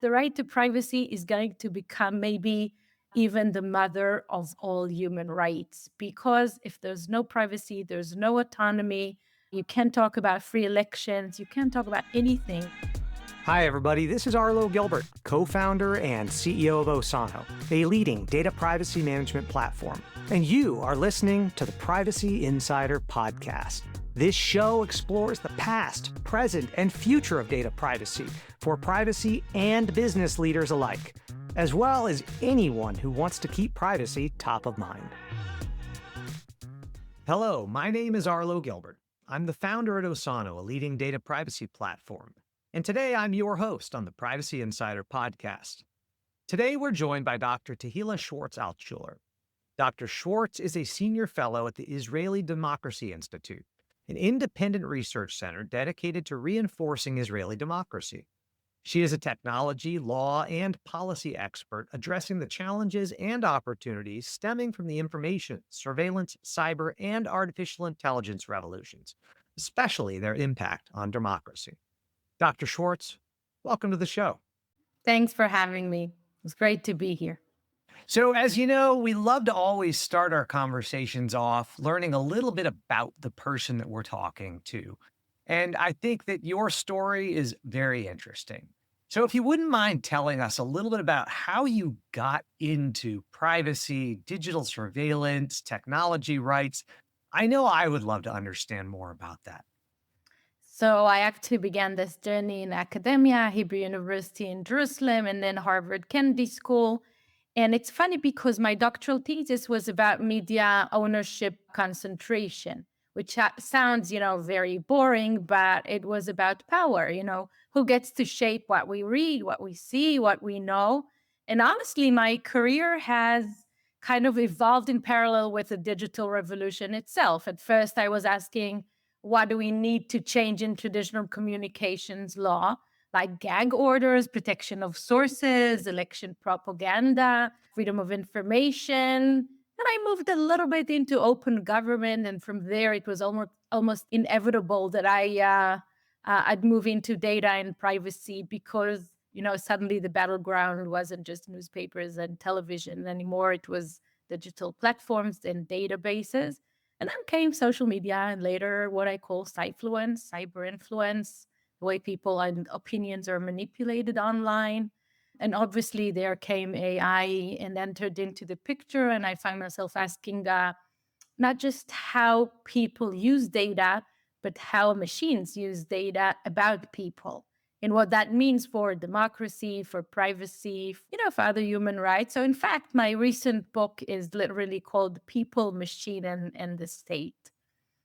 The right to privacy is going to become maybe even the mother of all human rights, because if there's no privacy, there's no autonomy. You can't talk about free elections. You can't talk about anything. Hi, everybody. This is Arlo Gilbert, co-founder and CEO of Osano, a leading data privacy management platform. And you are listening to the Privacy Insider Podcast. This show explores the past, present, and future of data privacy for privacy and business leaders alike, as well as anyone who wants to keep privacy top of mind. Hello, my name is Arlo Gilbert. I'm the founder at Osano, a leading data privacy platform. And today I'm your host on the Privacy Insider Podcast. Today we're joined by Dr. Tehilla Shwartz Altshuler. Dr. Shwartz is a senior fellow at the Israeli Democracy Institute, an independent research center dedicated to reinforcing Israeli democracy. She is a technology, law, and policy expert addressing the challenges and opportunities stemming from the information, surveillance, cyber, and artificial intelligence revolutions, especially their impact on democracy. Dr. Shwartz, welcome to the show. Thanks for having me. It's great to be here. So, as you know, we love to always start our conversations off learning a little bit about the person that we're talking to. And I think that your story is very interesting. So, if you wouldn't mind telling us a little bit about how you got into privacy, digital surveillance, technology rights, I know I would love to understand more about that. So I actually began this journey in academia, Hebrew University in Jerusalem, and then Harvard Kennedy School. And it's funny because my doctoral thesis was about media ownership concentration, which sounds, very boring, but it was about power, who gets to shape what we read, what we see, what we know. And honestly, my career has kind of evolved in parallel with the digital revolution itself. At first, I was asking, what do we need to change in traditional communications law, like gag orders, protection of sources, election propaganda, freedom of information? And I moved a little bit into open government, and from there it was almost inevitable that I'd move into data and privacy because suddenly the battleground wasn't just newspapers and television anymore; it was digital platforms and databases. And then came social media and later what I call cyfluence, cyber influence, the way people and opinions are manipulated online. And obviously there came AI and entered into the picture. And I find myself asking not just how people use data, but how machines use data about people and what that means for democracy, for privacy, for other human rights. So in fact, my recent book is literally called People, Machine, and the State.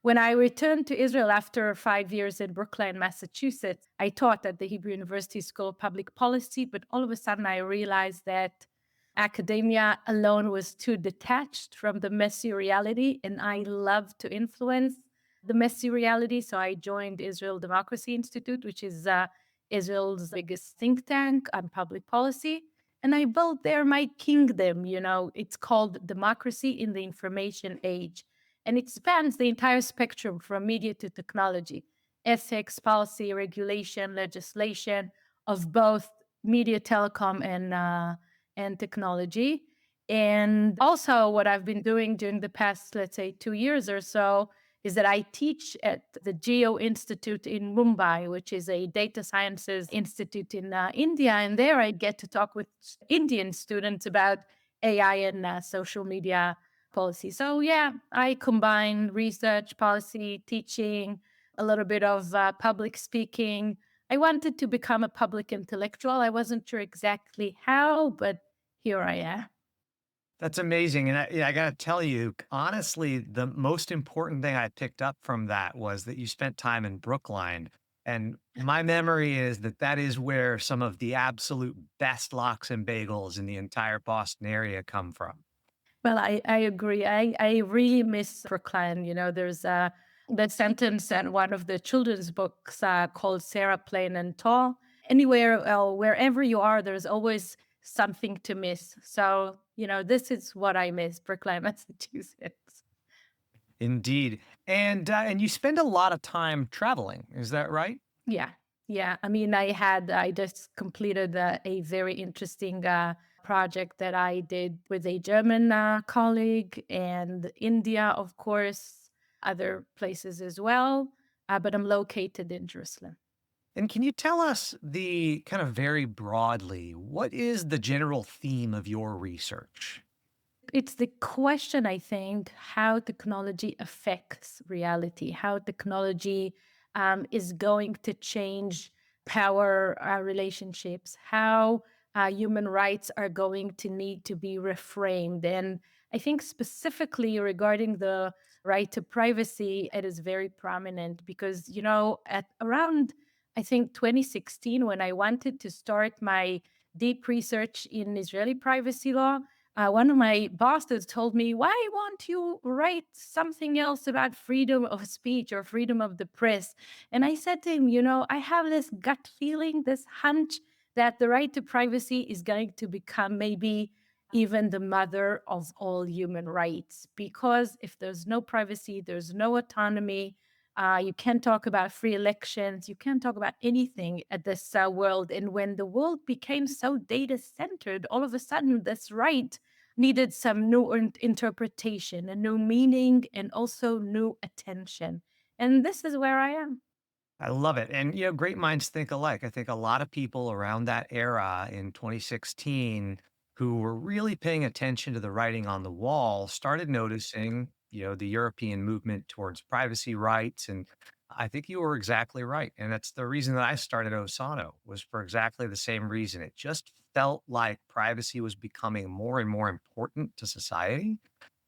When I returned to Israel after 5 years in Brookline, Massachusetts, I taught at the Hebrew University School of Public Policy, but all of a sudden I realized that academia alone was too detached from the messy reality, and I love to influence the messy reality. So I joined Israel Democracy Institute, which is Israel's biggest think tank on public policy. And I built there my kingdom. It's called Democracy in the Information Age. And it spans the entire spectrum from media to technology, ethics, policy, regulation, legislation of both media, telecom, and technology. And also, what I've been doing during the past, let's say, 2 years or so, is that I teach at the Geo Institute in Mumbai, which is a data sciences institute in India. And there I get to talk with Indian students about AI and social media policy. So yeah, I combine research, policy, teaching, a little bit of public speaking. I wanted to become a public intellectual. I wasn't sure exactly how, but here I am. That's amazing. And I got to tell you, honestly, the most important thing I picked up from that was that you spent time in Brookline. And my memory is that that is where some of the absolute best lox and bagels in the entire Boston area come from. Well, I agree. I really miss Brookline. There's that sentence in one of the children's books called Sarah Plain and Tall. Anywhere, wherever you are, there's always something to miss. So, this is what I miss, Brookline, Massachusetts. Indeed. And you spend a lot of time traveling. Is that right? Yeah. Yeah, I mean, I just completed a very interesting project that I did with a German colleague and India, of course, other places as well. But I'm located in Jerusalem. And can you tell us the kind of very broadly, what is the general theme of your research? It's the question, I think, how technology affects reality, how technology is going to change power relationships, how human rights are going to need to be reframed. And I think specifically regarding the right to privacy, it is very prominent because, at around, I think, 2016, when I wanted to start my deep research in Israeli privacy law, one of my bosses told me, "Why won't you write something else about freedom of speech or freedom of the press?" And I said to him, I have this gut feeling, this hunch that the right to privacy is going to become maybe even the mother of all human rights. Because if there's no privacy, there's no autonomy. You can't talk about free elections. You can't talk about anything at this world. And when the world became so data centered, all of a sudden, this right needed some new interpretation, a new meaning, and also new attention. And this is where I am. I love it. And, great minds think alike. I think a lot of people around that era in 2016 who were really paying attention to the writing on the wall started noticing, the European movement towards privacy rights. And I think you were exactly right. And that's the reason that I started Osano was for exactly the same reason. It just felt like privacy was becoming more and more important to society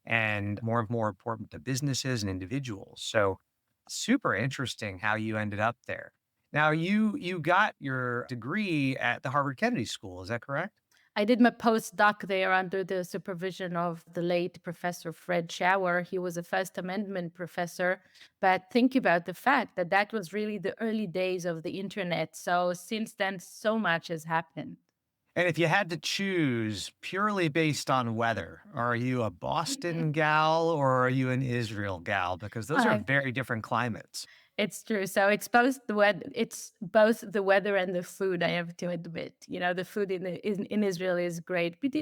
and more important to businesses and individuals. So super interesting how you ended up there. Now you got your degree at the Harvard Kennedy School, is that correct? I did my postdoc there under the supervision of the late Professor Fred Schauer. He was a First Amendment professor. But think about the fact that that was really the early days of the internet. So since then, so much has happened. And if you had to choose purely based on weather, are you a Boston gal or are you an Israel gal? Because those are Uh, very different climates. It's true. So it's both the weather and the food, I have to admit. The food in Israel is great, but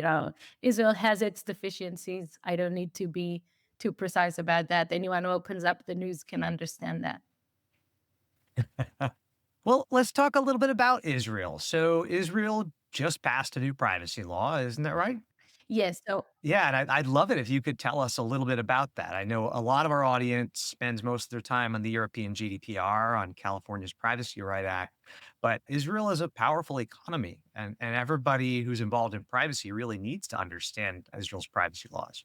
Israel has its deficiencies. I don't need to be too precise about that. Anyone who opens up the news can understand that. Well, let's talk a little bit about Israel. So Israel just passed a new privacy law, isn't that right? Yes. So Yeah, and I'd love it if you could tell us a little bit about that. I know a lot of our audience spends most of their time on the European GDPR, on California's Privacy Right Act, but Israel is a powerful economy, and everybody who's involved in privacy really needs to understand Israel's privacy laws.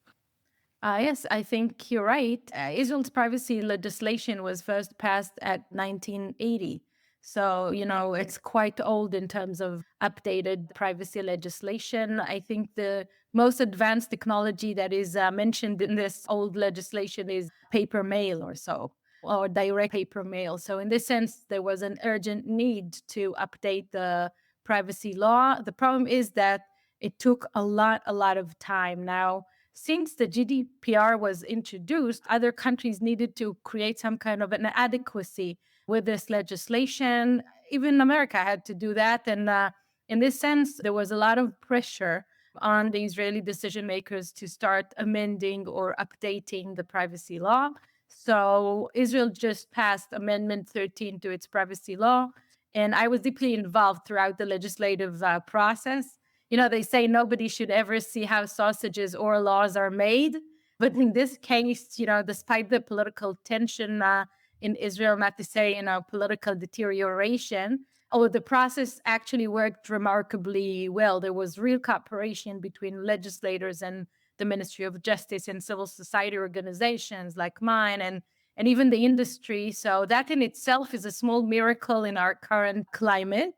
Yes, I think you're right. Israel's privacy legislation was first passed at 1980. So, it's quite old in terms of updated privacy legislation. I think the most advanced technology that is mentioned in this old legislation is paper mail or so, or direct paper mail. So, in this sense, there was an urgent need to update the privacy law. The problem is that it took a lot of time. Now, since the GDPR was introduced, other countries needed to create some kind of an adequacy with this legislation. Even America had to do that. And in this sense, there was a lot of pressure on the Israeli decision makers to start amending or updating the privacy law. So Israel just passed Amendment 13 to its privacy law. And I was deeply involved throughout the legislative process. They say nobody should ever see how sausages or laws are made. But in this case, despite the political tension in Israel, not to say, political deterioration, the process actually worked remarkably well. There was real cooperation between legislators and the Ministry of Justice and civil society organizations like mine and even the industry. So that in itself is a small miracle in our current climate.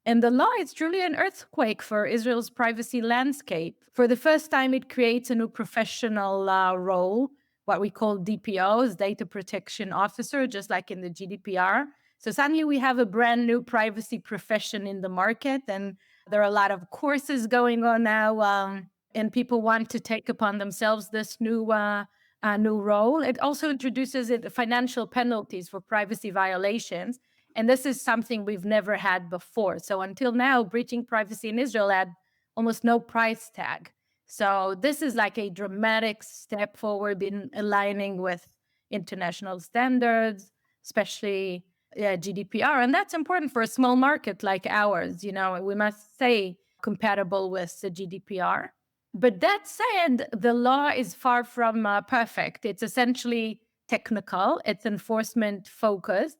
And the law is truly an earthquake for Israel's privacy landscape. For the first time, it creates a new professional role, what we call DPOs, data protection officer, just like in the GDPR. So suddenly we have a brand new privacy profession in the market, and there are a lot of courses going on now, and people want to take upon themselves this new role. It also introduces financial penalties for privacy violations. And this is something we've never had before. So until now, breaching privacy in Israel had almost no price tag. So this is like a dramatic step forward in aligning with international standards, especially GDPR. And that's important for a small market like ours. We must say compatible with the GDPR. But that said, the law is far from perfect. It's essentially technical, it's enforcement focused.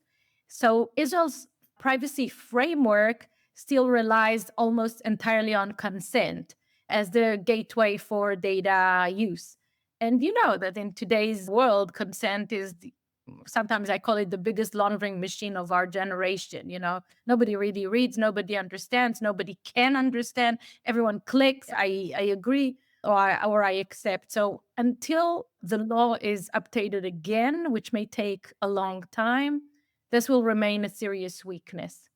So Israel's privacy framework still relies almost entirely on consent as the gateway for data use. And you know that in today's world, consent is sometimes I call it the biggest laundering machine of our generation. Nobody really reads, nobody understands, nobody can understand. Everyone clicks, I agree, or I accept. So until the law is updated again, which may take a long time, this will remain a serious weakness.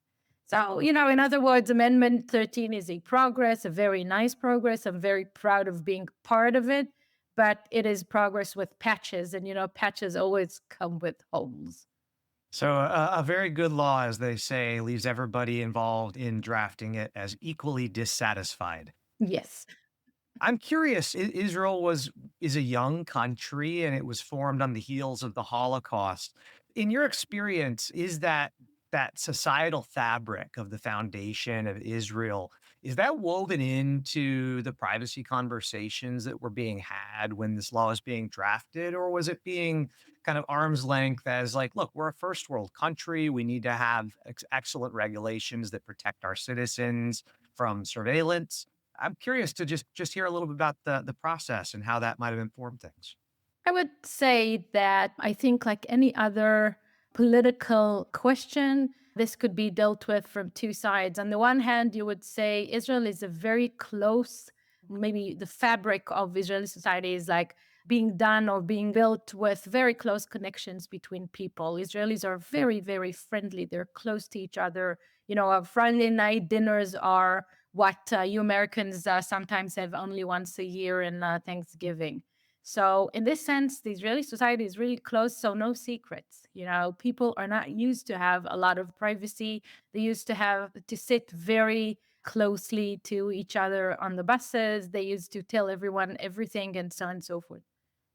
So, in other words, Amendment 13 is a progress, a very nice progress. I'm very proud of being part of it, but it is progress with patches. And, patches always come with holes. So, a very good law, as they say, leaves everybody involved in drafting it as equally dissatisfied. Yes. I'm curious. Israel is a young country, and it was formed on the heels of the Holocaust. In your experience, is that societal fabric of the foundation of Israel, is that woven into the privacy conversations that were being had when this law is being drafted, or was it being kind of arm's length as like, look, we're a first world country, we need to have excellent regulations that protect our citizens from surveillance? I'm curious to just hear a little bit about the process and how that might have informed things. I would say that I think, like any other political question, this could be dealt with from two sides. On the one hand, you would say Israel is a very close, maybe the fabric of Israeli society is like being done or being built with very close connections between people. Israelis are very, very friendly. They're close to each other. Our Friday night dinners are what you Americans sometimes have only once a year in Thanksgiving. So in this sense, the Israeli society is really close, so no secrets. People are not used to have a lot of privacy. They used to have to sit very closely to each other on the buses. They used to tell everyone everything and so on and so forth.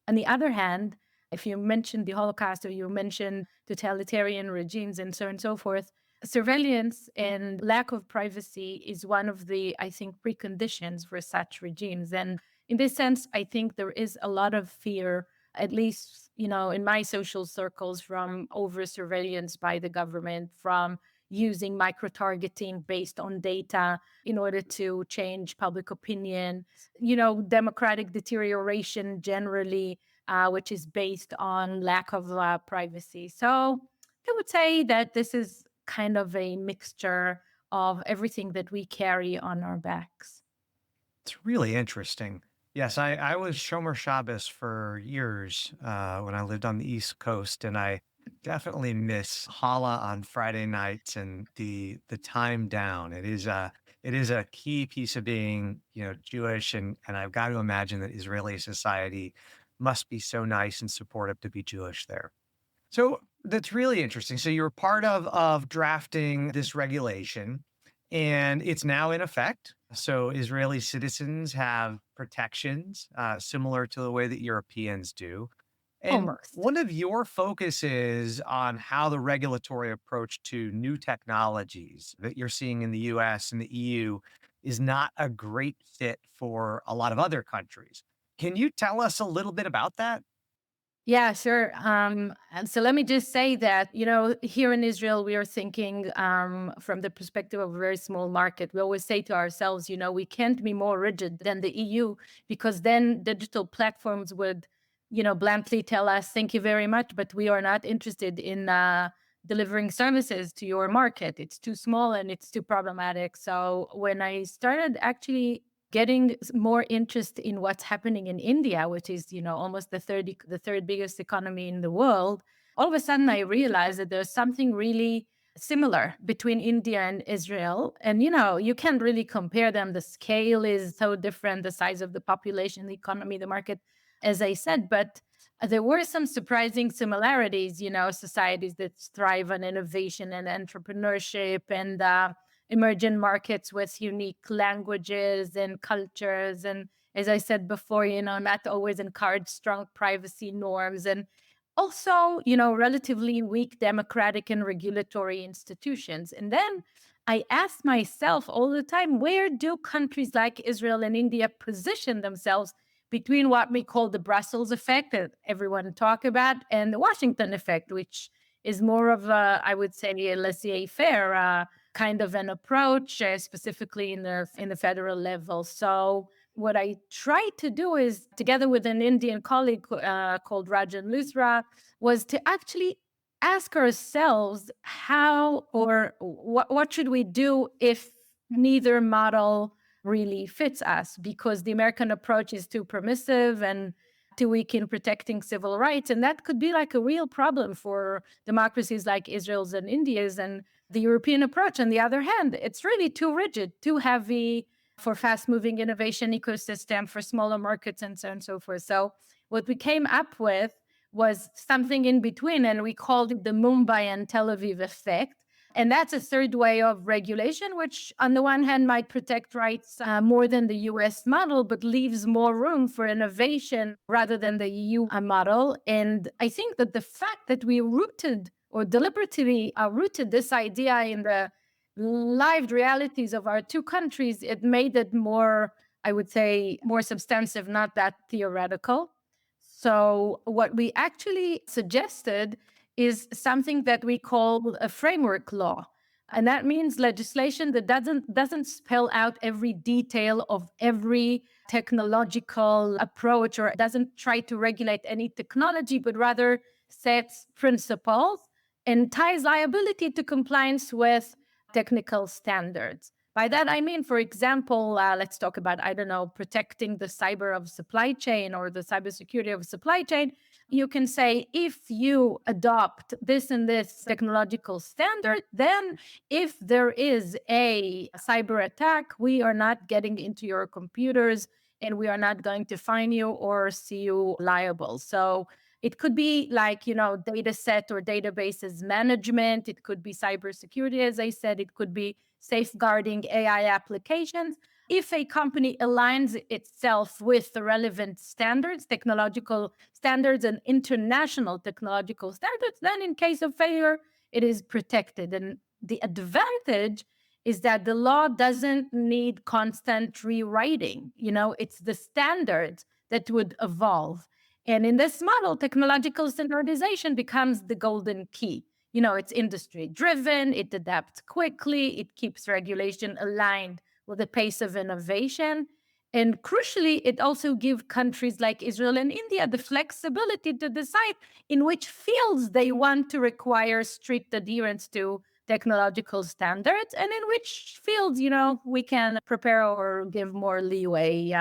On the other hand, if you mention the Holocaust or you mention totalitarian regimes and so on and so forth, surveillance and lack of privacy is one of the, I think, preconditions for such regimes. And in this sense, I think there is a lot of fear, at least, in my social circles, from over surveillance by the government, from using micro targeting based on data in order to change public opinion, democratic deterioration generally, which is based on lack of privacy. So I would say that this is kind of a mixture of everything that we carry on our backs. It's really interesting. Yes, I was Shomer Shabbos for years when I lived on the East Coast, and I definitely miss challah on Friday nights and the time down. It is a key piece of being Jewish, and I've got to imagine that Israeli society must be so nice and supportive to be Jewish there. So that's really interesting. So you were part of drafting this regulation, and it's now in effect. So Israeli citizens have protections similar to the way that Europeans do. And Almost. one of your focuses on how the regulatory approach to new technologies that you're seeing in the US and the EU is not a great fit for a lot of other countries. Can you tell us a little bit about that? Yeah, sure. And so let me just say that, here in Israel, we are thinking from the perspective of a very small market. We always say to ourselves, we can't be more rigid than the EU because then digital platforms would, bluntly tell us, thank you very much, but we are not interested in delivering services to your market. It's too small and it's too problematic. So when I started actually getting more interest in what's happening in India, which is, almost the third biggest economy in the world, all of a sudden I realized that there's something really similar between India and Israel. And, you can't really compare them. The scale is so different, the size of the population, the economy, the market, as I said. But there were some surprising similarities, societies that thrive on innovation and entrepreneurship and emerging markets with unique languages and cultures. And as I said before, not always encourage strong privacy norms. And also, relatively weak democratic and regulatory institutions. And then I ask myself all the time, where do countries like Israel and India position themselves between what we call the Brussels effect that everyone talk about and the Washington effect, which is more of a, I would say, a laissez-faire kind of an approach, specifically in the federal level. So what I try to do is, together with an Indian colleague called Rajan Luthra, was to actually ask ourselves how or what should we do if neither model really fits us, because the American approach is too permissive and too weak in protecting civil rights. And that could be like a real problem for democracies like Israel's and India's. And the European approach, on the other hand, it's really too rigid, too heavy for fast moving innovation ecosystem, for smaller markets, and so on and so forth. So what we came up with was something in between, and we called it the Mumbai and Tel Aviv effect. And that's a third way of regulation, which on the one hand might protect rights more than the US model, but leaves more room for innovation rather than the EU model. And I think that the fact that we rooted or deliberately rooted this idea in the lived realities of our two countries, it made it more, I would say, more substantive, not that theoretical. So, what we actually suggested is something that we call a framework law. And that means legislation that doesn't spell out every detail of every technological approach, or doesn't try to regulate any technology, but rather sets principles and ties liability to compliance with technical standards. By that, I mean, for example, let's talk about, I don't know, protecting the cyber of supply chain or the cybersecurity of supply chain. You can say, if you adopt this and this technological standard, then if there is a cyber attack, we are not getting into your computers and we are not going to fine you or see you liable. So it could be like, data set or databases management. It could be cybersecurity, as I said. It could be safeguarding AI applications. If a company aligns itself with the relevant standards, technological standards, and international technological standards, then in case of failure, it is protected. And the advantage is that the law doesn't need constant rewriting. It's the standards that would evolve. And in this model, technological standardization becomes the golden key. It's industry driven, it adapts quickly, it keeps regulation aligned with the pace of innovation. And crucially, it also gives countries like Israel and India the flexibility to decide in which fields they want to require strict adherence to technological standards, and in which fields, we can prepare or give more leeway,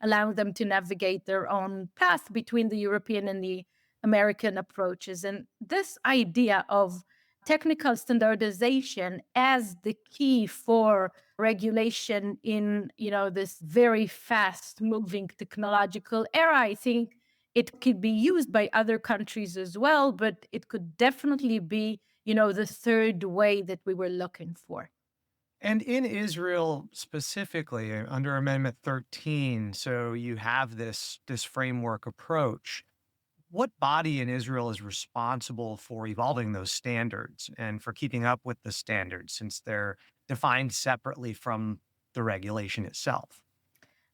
allowing them to navigate their own path between the European and the American approaches. And this idea of technical standardization as the key for regulation in, this very fast moving technological era, I think it could be used by other countries as well, but it could definitely be, the third way that we were looking for. And in Israel specifically, under Amendment 13, so you have this framework approach. What body in Israel is responsible for evolving those standards and for keeping up with the standards, since they're defined separately from the regulation itself?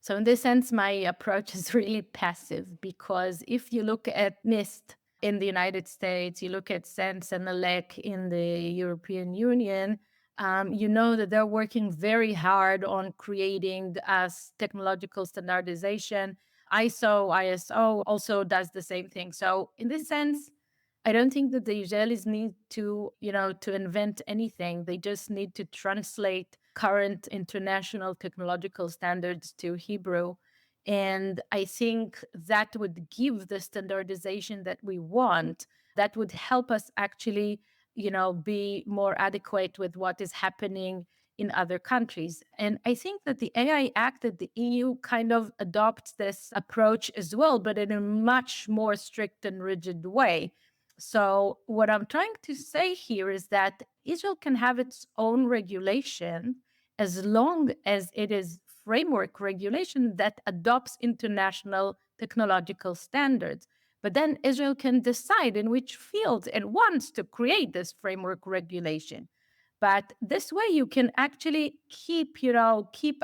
So in this sense, my approach is really passive, because if you look at NIST in the United States, you look at SENS and ELEC in the European Union, you know that they're working very hard on creating technological standardization. ISO also does the same thing. So in this sense, I don't think that the Israelis need to invent anything. They just need to translate current international technological standards to Hebrew. And I think that would give the standardization that we want, that would help us actually, be more adequate with what is happening in other countries. And I think that the AI Act at the EU kind of adopts this approach as well, but in a much more strict and rigid way. So, what I'm trying to say here is that Israel can have its own regulation as long as it is framework regulation that adopts international technological standards. But then Israel can decide in which fields it wants to create this framework regulation. But this way you can actually keep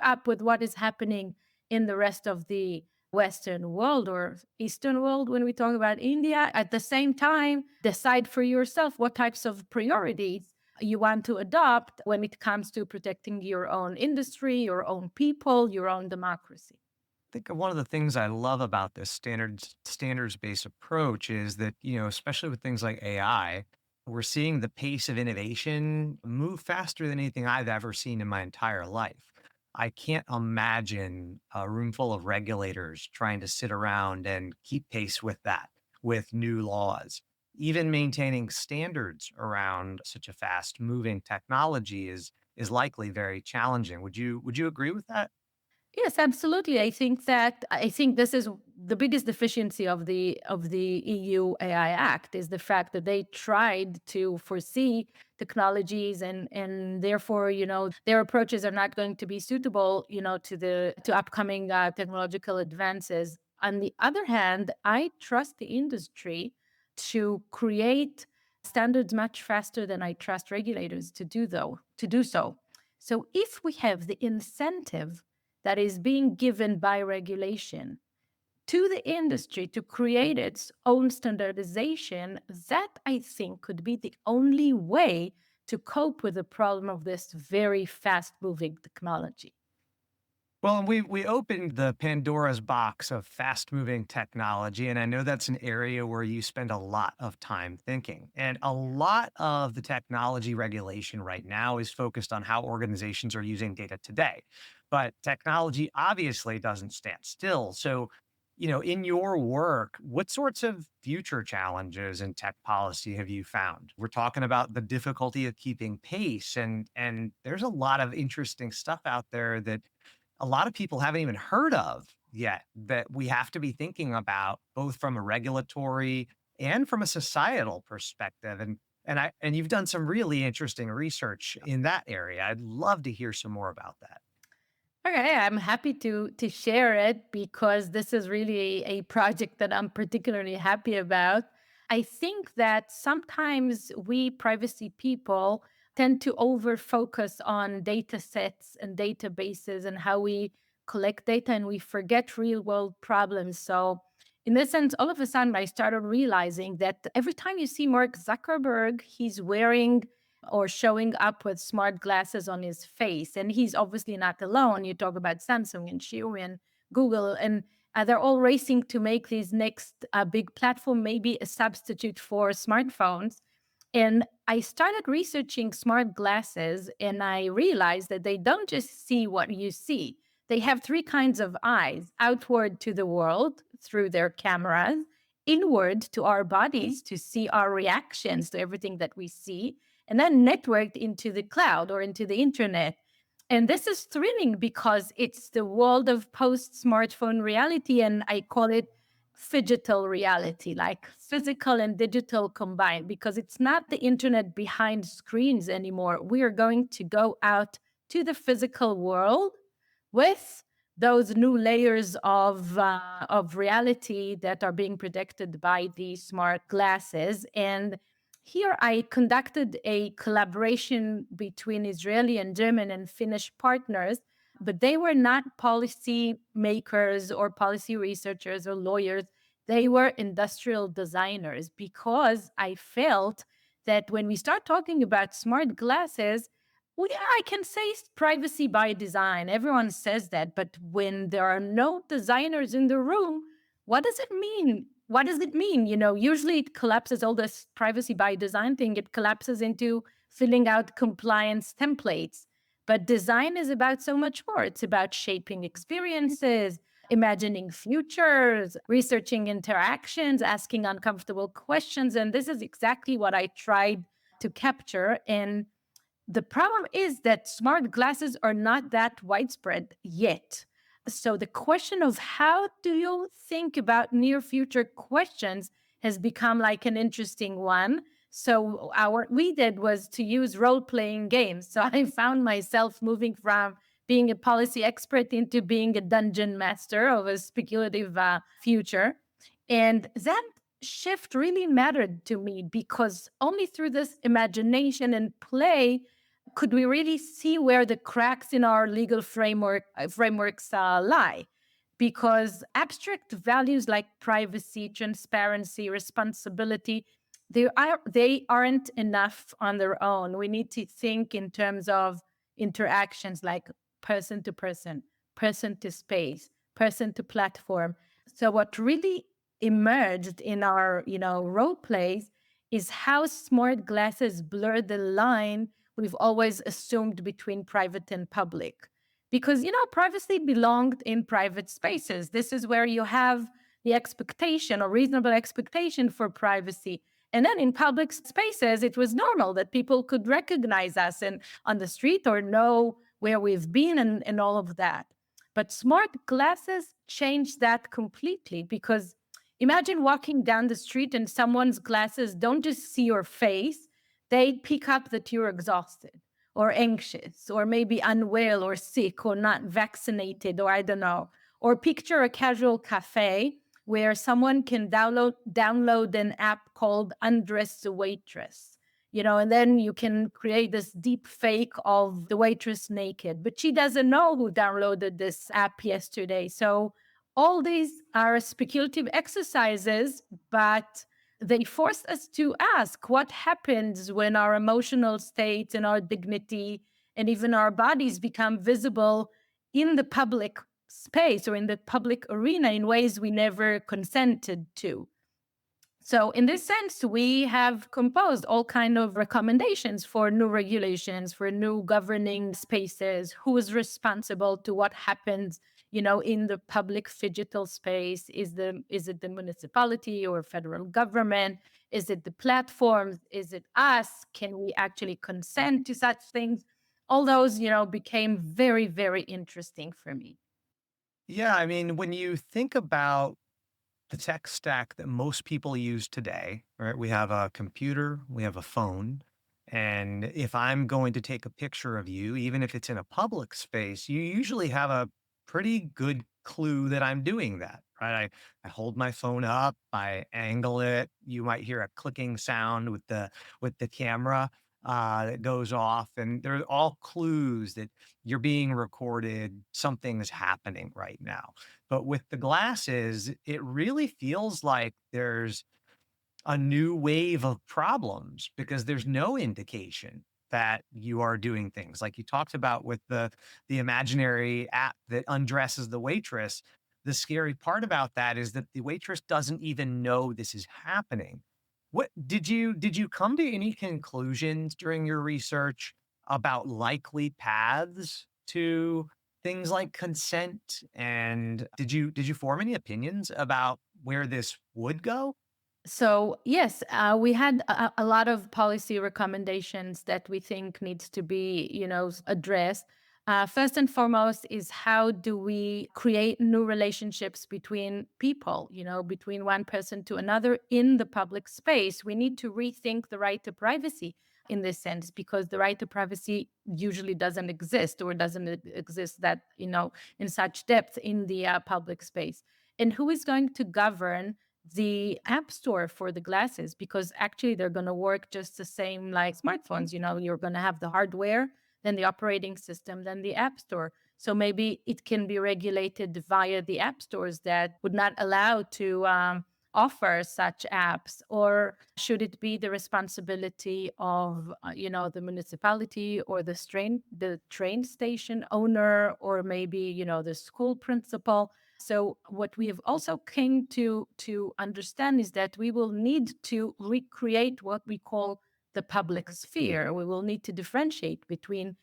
up with what is happening in the rest of the Western world or Eastern world when we talk about India. At the same time, decide for yourself what types of priorities you want to adopt when it comes to protecting your own industry, your own people, your own democracy. Think one of the things I love about this standards-based approach is that, especially with things like AI, we're seeing the pace of innovation move faster than anything I've ever seen in my entire life. I can't imagine a room full of regulators trying to sit around and keep pace with that, with new laws. Even maintaining standards around such a fast moving technology is likely very challenging. Would you agree with that? Yes, absolutely. I think this is the biggest deficiency of the EU AI Act is the fact that they tried to foresee technologies and therefore their approaches are not going to be suitable to upcoming technological advances. On the other hand, I trust the industry to create standards much faster than I trust regulators to do so. So if we have the incentive that is being given by regulation to the industry to create its own standardization, that I think could be the only way to cope with the problem of this very fast moving technology. Well, and we opened the Pandora's box of fast-moving technology, and I know that's an area where you spend a lot of time thinking. And a lot of the technology regulation right now is focused on how organizations are using data today. But technology obviously doesn't stand still. So, in your work, what sorts of future challenges in tech policy have you found? We're talking about the difficulty of keeping pace, and there's a lot of interesting stuff out there that a lot of people haven't even heard of yet that we have to be thinking about both from a regulatory and from a societal perspective. And you've done some really interesting research in that area. I'd love to hear some more about that. Okay, I'm happy to share it because this is really a project that I'm particularly happy about. I think that sometimes we privacy people tend to over focus on data sets and databases and how we collect data and we forget real world problems. So in this sense, all of a sudden I started realizing that every time you see Mark Zuckerberg, he's wearing or showing up with smart glasses on his face. And he's obviously not alone. You talk about Samsung and Xiaomi and Google, and they're all racing to make these next big platform maybe a substitute for smartphones. And I started researching smart glasses, and I realized that they don't just see what you see. They have three kinds of eyes: outward to the world through their cameras, inward to our bodies to see our reactions to everything that we see, and then networked into the cloud or into the internet. And this is thrilling because it's the world of post smartphone reality. And I call it phygital reality, like physical and digital combined, because it's not the internet behind screens anymore. We are going to go out to the physical world with those new layers of reality that are being protected by the smart glasses. And here I conducted a collaboration between Israeli and German and Finnish partners, but they were not policy makers or policy researchers or lawyers. They were industrial designers because I felt that when we start talking about smart glasses, well, yeah, I can say privacy by design. Everyone says that. But when there are no designers in the room, what does it mean? What does it mean? Usually it collapses all this privacy by design thing, it collapses into filling out compliance templates. But design is about so much more. It's about shaping experiences, imagining futures, researching interactions, asking uncomfortable questions. And this is exactly what I tried to capture. And The problem is that smart glasses are not that widespread yet. So the question of how do you think about near future questions has become like an interesting one. So our we did was to use role playing games. So I found myself moving from being a policy expert into being a dungeon master of a speculative future. And that shift really mattered to me because only through this imagination and play could we really see where the cracks in our legal frameworks lie. Because abstract values like privacy, transparency, responsibility, they aren't enough on their own. We need to think in terms of interactions like person, person to space, person to platform. So what really emerged in our, role plays is how smart glasses blur the line we've always assumed between private and public. Because, privacy belonged in private spaces. This is where you have the expectation or reasonable expectation for privacy. And then in public spaces, it was normal that people could recognize us and on the street or know where we've been and all of that. But smart glasses changed that completely because imagine walking down the street and someone's glasses don't just see your face, they pick up that you're exhausted or anxious or maybe unwell or sick or not vaccinated or I don't know. Or picture a casual cafe where someone can download an app called Undress the Waitress. And then you can create this deep fake of the waitress naked, but she doesn't know who downloaded this app yesterday. So all these are speculative exercises, but they force us to ask what happens when our emotional states and our dignity and even our bodies become visible in the public space or in the public arena in ways we never consented to. So in this sense, we have composed all kind of recommendations for new regulations, for new governing spaces, who is responsible to what happens, in the public phygital space. Is it the municipality or federal government? Is it the platforms? Is it us? Can we actually consent to such things? All those, became very, very interesting for me. Yeah, I mean, when you think about the tech stack that most people use today, right? We have a computer, we have a phone. And if I'm going to take a picture of you, even if it's in a public space, you usually have a pretty good clue that I'm doing that, right? I hold my phone up, I angle it. You might hear a clicking sound with the camera that goes off, and they're all clues that you're being recorded. Something's happening right now. But with the glasses, it really feels like there's a new wave of problems because there's no indication that you are doing things like you talked about with the imaginary app that undresses the waitress. The scary part about that is that the waitress doesn't even know this is happening. What did you come to any conclusions during your research about likely paths to things like consent? And did you form any opinions about where this would go? So yes, we had a lot of policy recommendations that we think needs to be, addressed. First and foremost is how do we create new relationships between people, between one person to another in the public space. We need to rethink the right to privacy in this sense because the right to privacy usually doesn't exist or doesn't exist that, in such depth in the public space. And who is going to govern the app store for the glasses because actually they're going to work just the same like smartphones. You're going to have the hardware, then the operating system, then the app store. So maybe it can be regulated via the app stores that would not allow to offer such apps, or should it be the responsibility of the municipality or the train station owner, or maybe the school principal? So what we have also came to understand is that we will need to recreate what we call the public sphere. We will need to differentiate between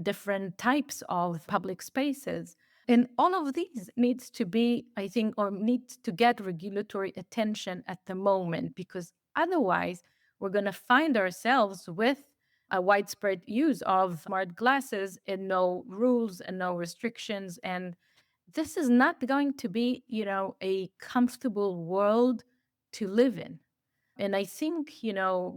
different types of public spaces. And all of these needs to be, I think, or needs to get regulatory attention at the moment, because otherwise we're going to find ourselves with a widespread use of smart glasses and no rules and no restrictions. And this is not going to be, a comfortable world to live in. And I think,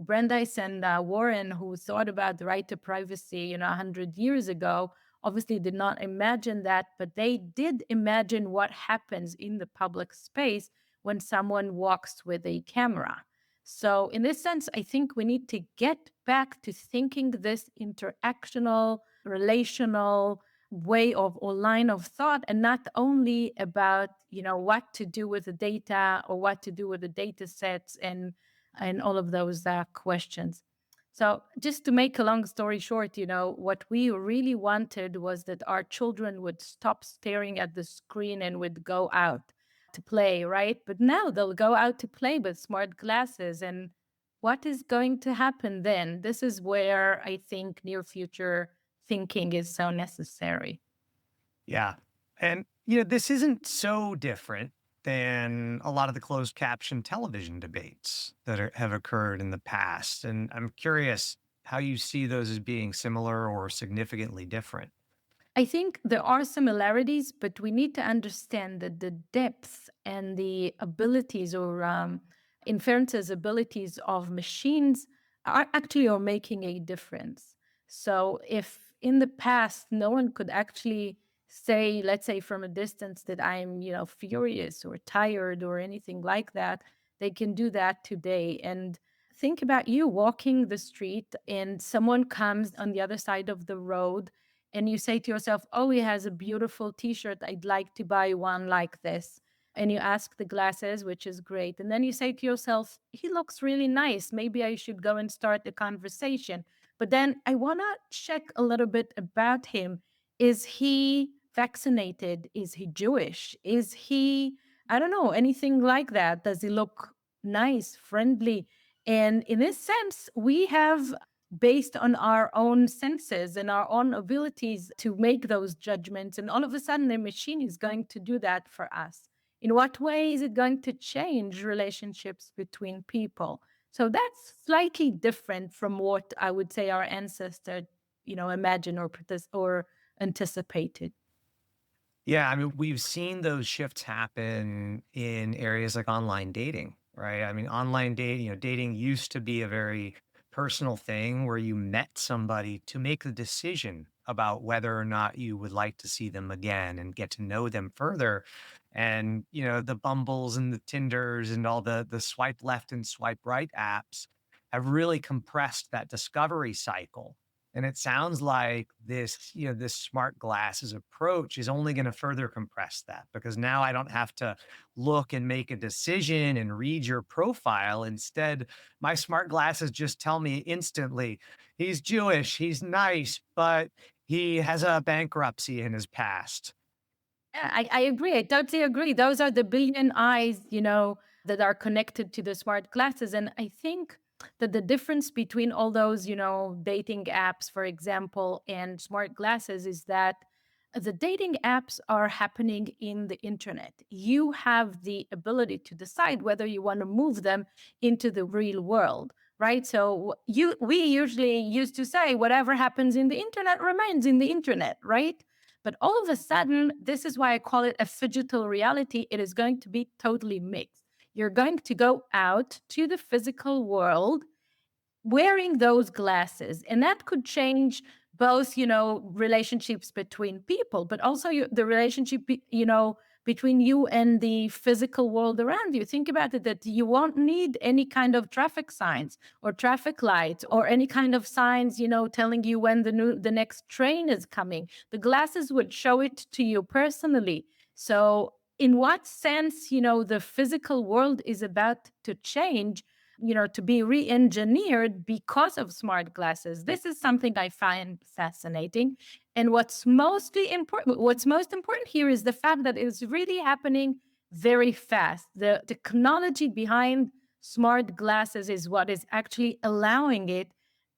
Brandeis and Warren, who thought about the right to privacy, 100 years ago, obviously did not imagine that, but they did imagine what happens in the public space when someone walks with a camera. So, in this sense, I think we need to get back to thinking this interactional, relational way of or line of thought, and not only about what to do with the data or what to do with the data sets and all of those questions. So, just to make a long story short, what we really wanted was that our children would stop staring at the screen and would go out to play, right? But now they'll go out to play with smart glasses. And what is going to happen then? This is where I think near future thinking is so necessary. Yeah. And, this isn't so different than a lot of the closed caption television debates that have occurred in the past. And I'm curious how you see those as being similar or significantly different. I think there are similarities, but we need to understand that the depth and the abilities or inferences abilities of machines are making a difference. So if in the past no one could actually say, let's say from a distance that I'm, furious or tired or anything like that, they can do that today. And think about you walking the street and someone comes on the other side of the road and you say to yourself, "Oh, he has a beautiful t-shirt. I'd like to buy one like this." And you ask the glasses, which is great. And then you say to yourself, "He looks really nice. Maybe I should go and start a conversation." But then I want to check a little bit about him. Is he vaccinated? Is he Jewish? Is he, I don't know, anything like that? Does he look nice, friendly? And in this sense, we have, based on our own senses and our own abilities to make those judgments. And all of a sudden, the machine is going to do that for us. In what way is it going to change relationships between people? So that's slightly different from what I would say our ancestors, imagined or anticipated. Yeah, I mean, we've seen those shifts happen in areas like online dating, right? I mean, online dating, dating used to be a very personal thing where you met somebody to make the decision about whether or not you would like to see them again and get to know them further. And, the Bumbles and the Tinders and all the swipe left and swipe right apps have really compressed that discovery cycle. And it sounds like this smart glasses approach is only going to further compress that because now I don't have to look and make a decision and read your profile. Instead, my smart glasses just tell me instantly, he's Jewish, he's nice, but he has a bankruptcy in his past. Yeah, I agree. I totally agree. Those are the billion eyes, that are connected to the smart glasses. And I think that the difference between all those, dating apps, for example, and smart glasses is that the dating apps are happening in the internet. You have the ability to decide whether you want to move them into the real world. Right. So we usually used to say whatever happens in the internet remains in the internet. Right. But all of a sudden, this is why I call it a phygital reality. It is going to be totally mixed. You're going to go out to the physical world wearing those glasses, and that could change both relationships between people, but also the relationship between you and the physical world around you. Think about it, that you won't need any kind of traffic signs or traffic lights or any kind of signs telling you when the next train is coming. The glasses would show it to you personally. So in what sense the physical world is about to change, to be re-engineered because of smart glasses. This is something I find fascinating. And what's most important here is the fact that it's really happening very fast. The technology behind smart glasses is what is actually allowing it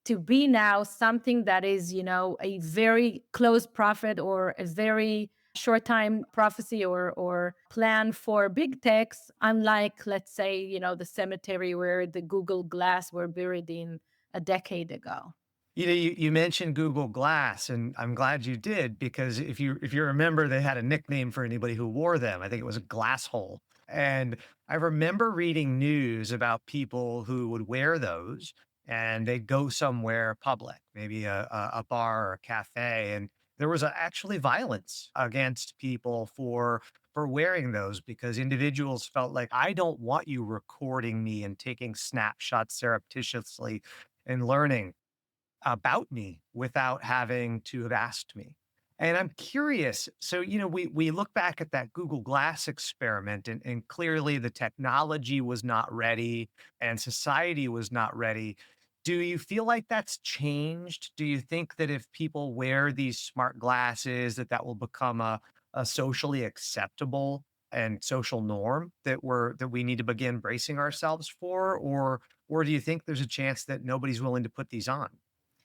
to be now something that is, a very close prophet or a very short time prophecy or plan for big techs, unlike, let's say, the cemetery where the Google Glass were buried in a decade ago. You mentioned Google Glass, and I'm glad you did because if you remember, they had a nickname for anybody who wore them. I think it was a glass hole. And I remember reading news about people who would wear those and they'd go somewhere public, maybe a bar or a cafe, and there was actually violence against people for wearing those because individuals felt like I don't want you recording me and taking snapshots surreptitiously and learning about me without having to have asked me. And I'm curious. So, we look back at that Google Glass experiment, and clearly the technology was not ready and society was not ready. Do you feel like that's changed? Do you think that if people wear these smart glasses, that will become a socially acceptable and social norm that we need to begin bracing ourselves for? Or do you think there's a chance that nobody's willing to put these on?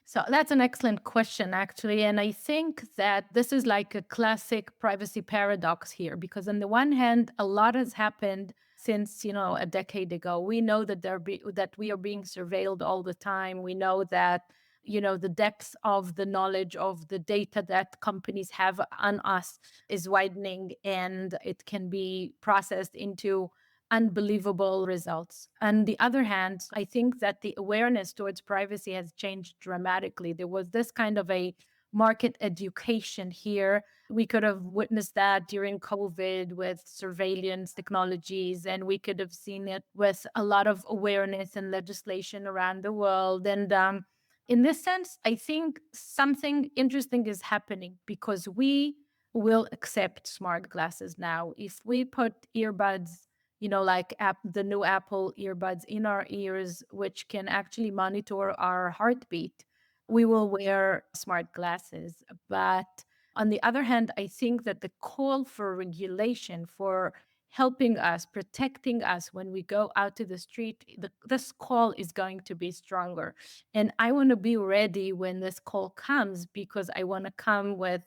So that's an excellent question, actually. And I think that this is like a classic privacy paradox here, because on the one hand, a lot has happened since, a decade ago. We know that that we are being surveilled all the time. We know that, the depth of the knowledge of the data that companies have on us is widening, and it can be processed into unbelievable results. On the other hand, I think that the awareness towards privacy has changed dramatically. There was this kind of a market education here. We could have witnessed that during COVID with surveillance technologies, and we could have seen it with a lot of awareness and legislation around the world. And in this sense, I think something interesting is happening because we will accept smart glasses now. If we put earbuds, like the new Apple earbuds in our ears, which can actually monitor our heartbeat, we will wear smart glasses. But on the other hand, I think that the call for regulation, for helping us, protecting us when we go out to the street, this call is going to be stronger. And I want to be ready when this call comes because I want to come with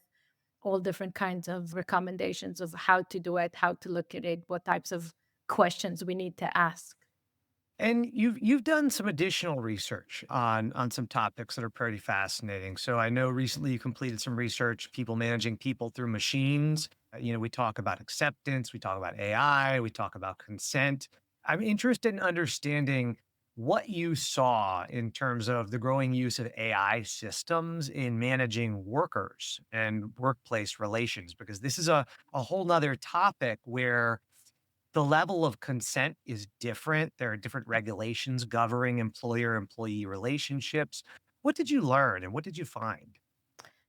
all different kinds of recommendations of how to do it, how to look at it, what types of questions we need to ask. And you've done some additional research on some topics that are pretty fascinating. So I know recently you completed some research, people managing people through machines. We talk about acceptance, we talk about AI, we talk about consent. I'm interested in understanding what you saw in terms of the growing use of AI systems in managing workers and workplace relations, because this is a whole nother topic where the level of consent is different. There are different regulations governing employer-employee relationships. What did you learn and what did you find?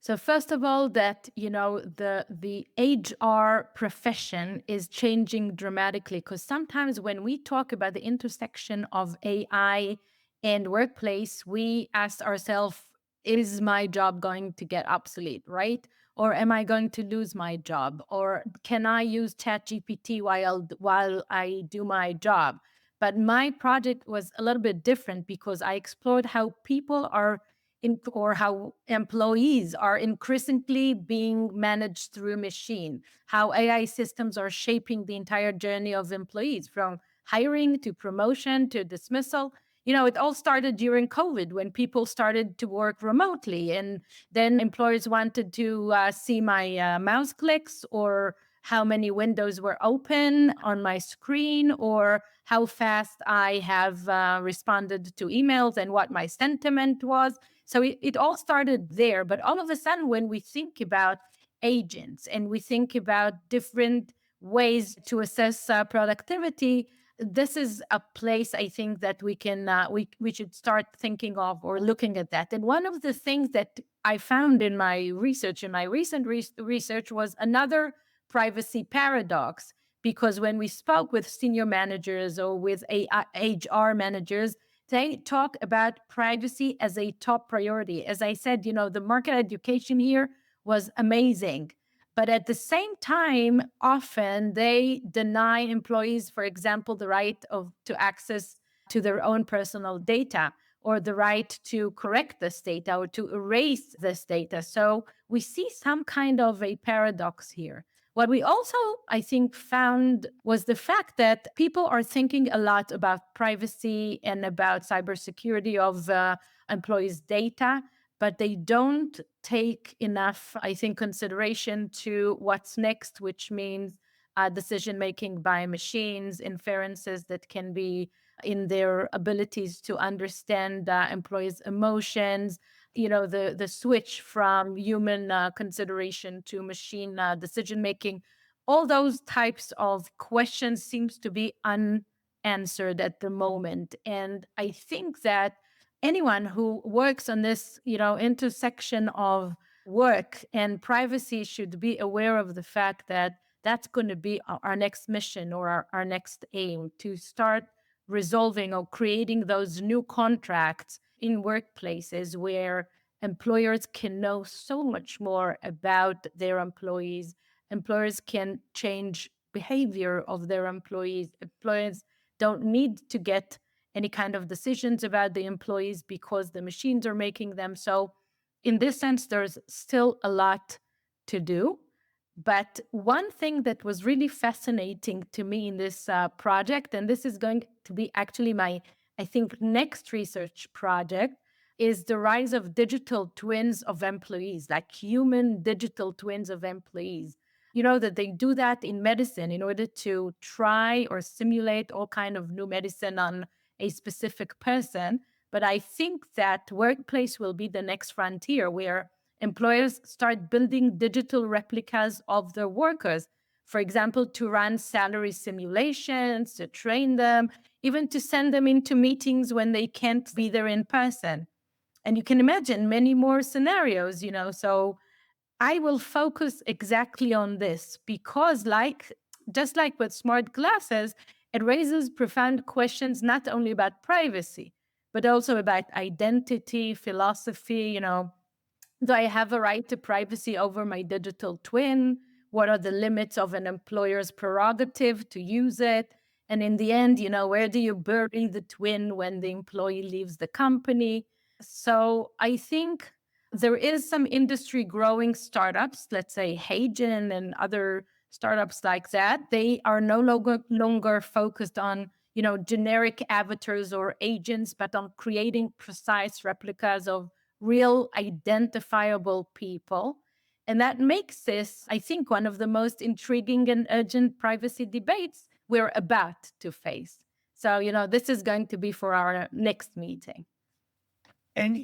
So first of all, that the HR profession is changing dramatically because sometimes when we talk about the intersection of AI and workplace, we ask ourselves, is my job going to get obsolete, right? Or am I going to lose my job? Or can I use ChatGPT while I do my job? But my project was a little bit different because I explored how people are or how employees are increasingly being managed through machine, how AI systems are shaping the entire journey of employees from hiring to promotion to dismissal. It all started during COVID when people started to work remotely, and then employers wanted to see my mouse clicks or how many windows were open on my screen or how fast I have responded to emails and what my sentiment was. So it all started there. But all of a sudden, when we think about agents and we think about different ways to assess productivity, this is a place I think that we should start thinking of or looking at that. And one of the things that I found in my research, in my recent research, was another privacy paradox. Because when we spoke with senior managers or with HR managers, they talk about privacy as a top priority. As I said, the market education here was amazing. But at the same time, often they deny employees, for example, the right to access to their own personal data or the right to correct this data or to erase this data. So we see some kind of a paradox here. What we also, I think, found was the fact that people are thinking a lot about privacy and about cybersecurity of employees' data. but they don't take enough, I think, consideration to what's next, which means decision making by machines, inferences that can be in their abilities to understand employees' emotions. The switch from human consideration to machine decision making. All those types of questions seems to be unanswered at the moment, and I think that anyone who works on this, intersection of work and privacy should be aware of the fact that that's going to be our next mission or our next aim to start resolving or creating those new contracts in workplaces where employers can know so much more about their employees. Employers can change behavior of their employees. Employers don't need to get any kind of decisions about the employees because the machines are making them. So, in this sense, there's still a lot to do. But one thing that was really fascinating to me in this project, and this is going to be actually my, I think, next research project, is the rise of digital twins of employees, like human digital twins of employees. You know that they do that in medicine in order to try or simulate all kind of new medicine on a specific person. But I think that workplace will be the next frontier where employers start building digital replicas of their workers. For example, to run salary simulations, to train them, even to send them into meetings when they can't be there in person. And you can imagine many more scenarios. So I will focus exactly on this because, just like with smart glasses, it raises profound questions not only about privacy, but also about identity, philosophy. Do I have a right to privacy over my digital twin? What are the limits of an employer's prerogative to use it? And in the end, where do you bury the twin when the employee leaves the company? So I think there is some industry growing startups, let's say Hagen and other startups like that. They are no longer focused on, generic avatars or agents, but on creating precise replicas of real identifiable people. And that makes this, I think, one of the most intriguing and urgent privacy debates we're about to face. So, this is going to be for our next meeting. And,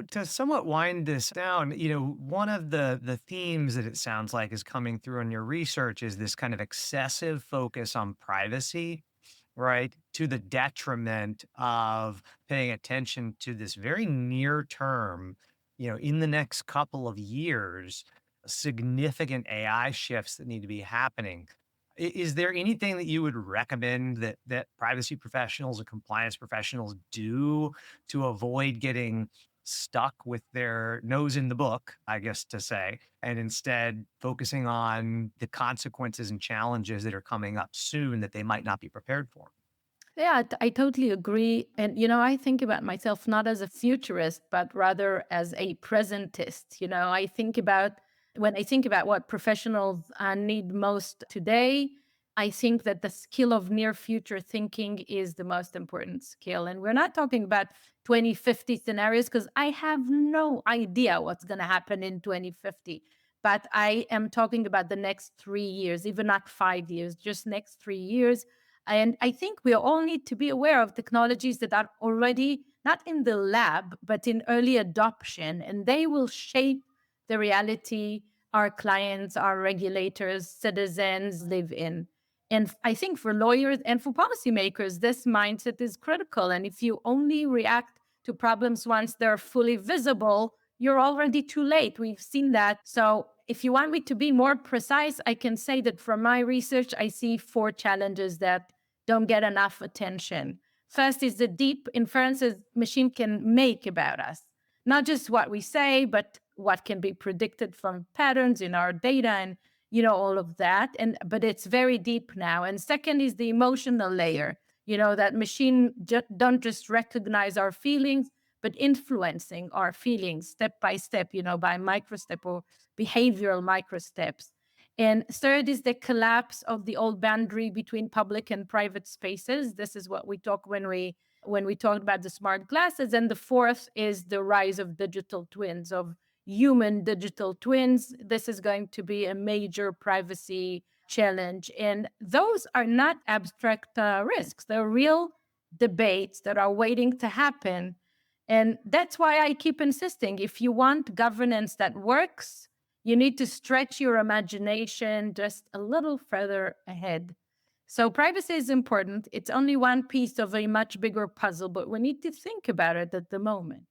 to somewhat wind this down, one of the themes that it sounds like is coming through in your research is this kind of excessive focus on privacy, right? To the detriment of paying attention to this very near term, in the next couple of years, significant AI shifts that need to be happening. Is there anything that you would recommend that privacy professionals or compliance professionals do to avoid getting stuck with their nose in the book, I guess to say, and instead focusing on the consequences and challenges that are coming up soon that they might not be prepared for? Yeah, I totally agree. And, I think about myself not as a futurist, but rather as a presentist. When I think about what professionals need most today, I think that the skill of near future thinking is the most important skill. And we're not talking about 2050 scenarios because I have no idea what's going to happen in 2050. But I am talking about the next 3 years, even not 5 years, just next 3 years. And I think we all need to be aware of technologies that are already not in the lab, but in early adoption, and they will shape the reality our clients, our regulators, citizens live in. And I think for lawyers and for policymakers, this mindset is critical. And if you only react to problems once they're fully visible, you're already too late. We've seen that. So, if you want me to be more precise, I can say that from my research, I see four challenges that don't get enough attention. First is the deep inferences machine can make about us, not just what we say, but what can be predicted from patterns in our data and all of that. But it's very deep now. And second is the emotional layer. That machine don't just recognize our feelings, but influencing our feelings step by step, by micro step or behavioral micro steps. And third is the collapse of the old boundary between public and private spaces. This is what we talk when we when we talked about the smart glasses. And the fourth is the rise of digital twins, of human digital twins. This is going to be a major privacy challenge. And those are not abstract risks, they're real debates that are waiting to happen. And that's why I keep insisting, if you want governance that works, you need to stretch your imagination just a little further ahead. So, privacy is important. It's only one piece of a much bigger puzzle, but we need to think about it at the moment.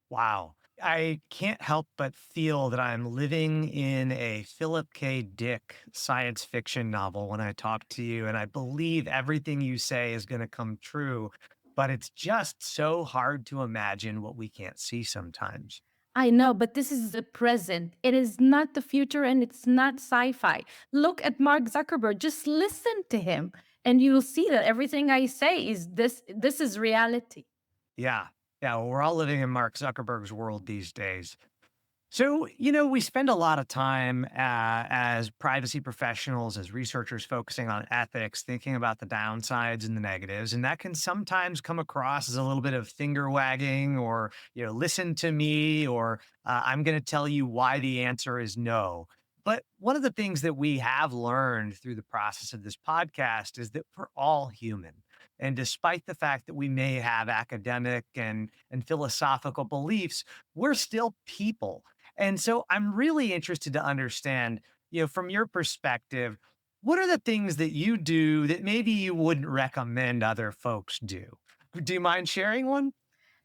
Wow. I can't help but feel that I'm living in a Philip K. Dick science fiction novel when I talk to you, and I believe everything you say is going to come true. But it's just so hard to imagine what we can't see sometimes. I know, but this is the present. It is not the future and it's not sci fi. Look at Mark Zuckerberg. Just listen to him, and you will see that everything I say is this is reality. Yeah. Yeah. Well, we're all living in Mark Zuckerberg's world these days. So, we spend a lot of time as privacy professionals, as researchers focusing on ethics, thinking about the downsides and the negatives. And that can sometimes come across as a little bit of finger wagging or, listen to me, or I'm going to tell you why the answer is no. But one of the things that we have learned through the process of this podcast is that we're all human. And despite the fact that we may have academic and philosophical beliefs, we're still people. And so I'm really interested to understand, from your perspective, what are the things that you do that maybe you wouldn't recommend other folks do? Do you mind sharing one?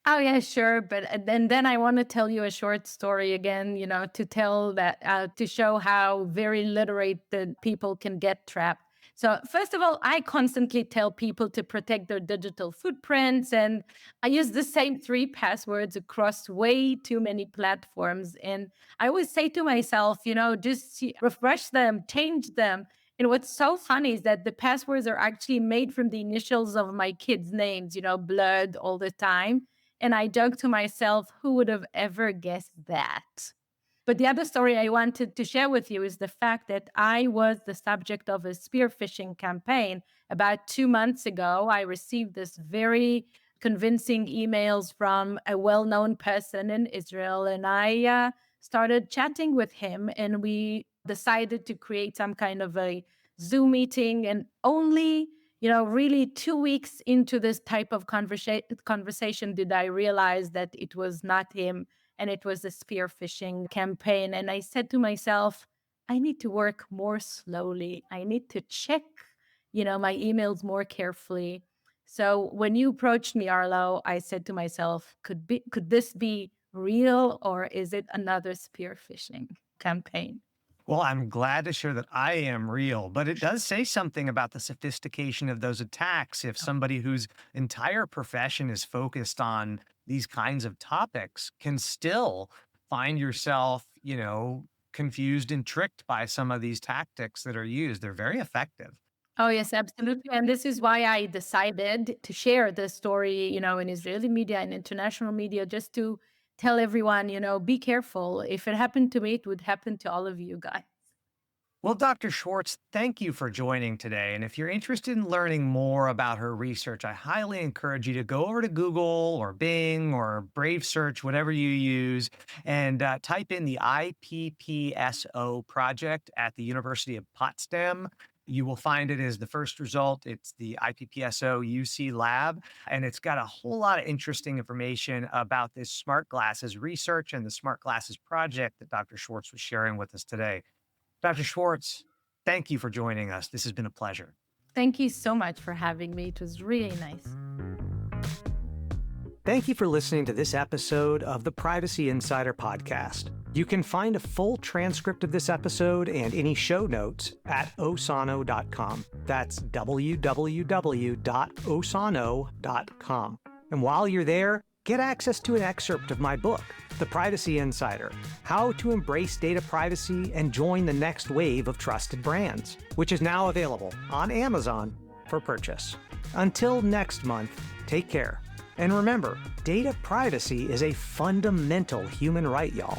Oh yeah, sure. But then I want to tell you a short story again, to tell that to show how very literate the people can get trapped. So first of all, I constantly tell people to protect their digital footprints, and I use the same three passwords across way too many platforms. And I always say to myself, just refresh them, change them. And what's so funny is that the passwords are actually made from the initials of my kids' names, blood all the time. And I joke to myself, who would have ever guessed that? But the other story I wanted to share with you is the fact that I was the subject of a spear phishing campaign. About 2 months ago, I received this very convincing emails from a well-known person in Israel, and I started chatting with him, and we decided to create some kind of a Zoom meeting. And only really 2 weeks into this type of conversation did I realize that it was not him and it was a spear phishing campaign. And I said to myself, I need to work more slowly. I need to check, my emails more carefully. So when you approached me, Arlo, I said to myself, could this be real, or is it another spear phishing campaign? Well, I'm glad to share that I am real, but it does say something about the sophistication of those attacks. If somebody whose entire profession is focused on these kinds of topics can still find yourself, confused and tricked by some of these tactics that are used, they're very effective. Oh, yes, absolutely. And this is why I decided to share this story, in Israeli media and international media, just to tell everyone, be careful. If it happened to me, it would happen to all of you guys. Well, Dr. Schwartz, thank you for joining today. And if you're interested in learning more about her research, I highly encourage you to go over to Google or Bing or Brave Search, whatever you use, and type in the IPPSO project at the University of Potsdam. You will find it as the first result. It's the IPPSO UC lab, and it's got a whole lot of interesting information about this smart glasses research and the smart glasses project that Dr. Schwartz was sharing with us today. Dr. Schwartz, thank you for joining us. This has been a pleasure. Thank you so much for having me. It was really nice. Thank you for listening to this episode of the Privacy Insider Podcast. You can find a full transcript of this episode and any show notes at osano.com. That's www.osano.com. And while you're there, get access to an excerpt of my book, The Privacy Insider: How to Embrace Data Privacy and Join the Next Wave of Trusted Brands, which is now available on Amazon for purchase. Until next month, take care. And remember, data privacy is a fundamental human right, y'all.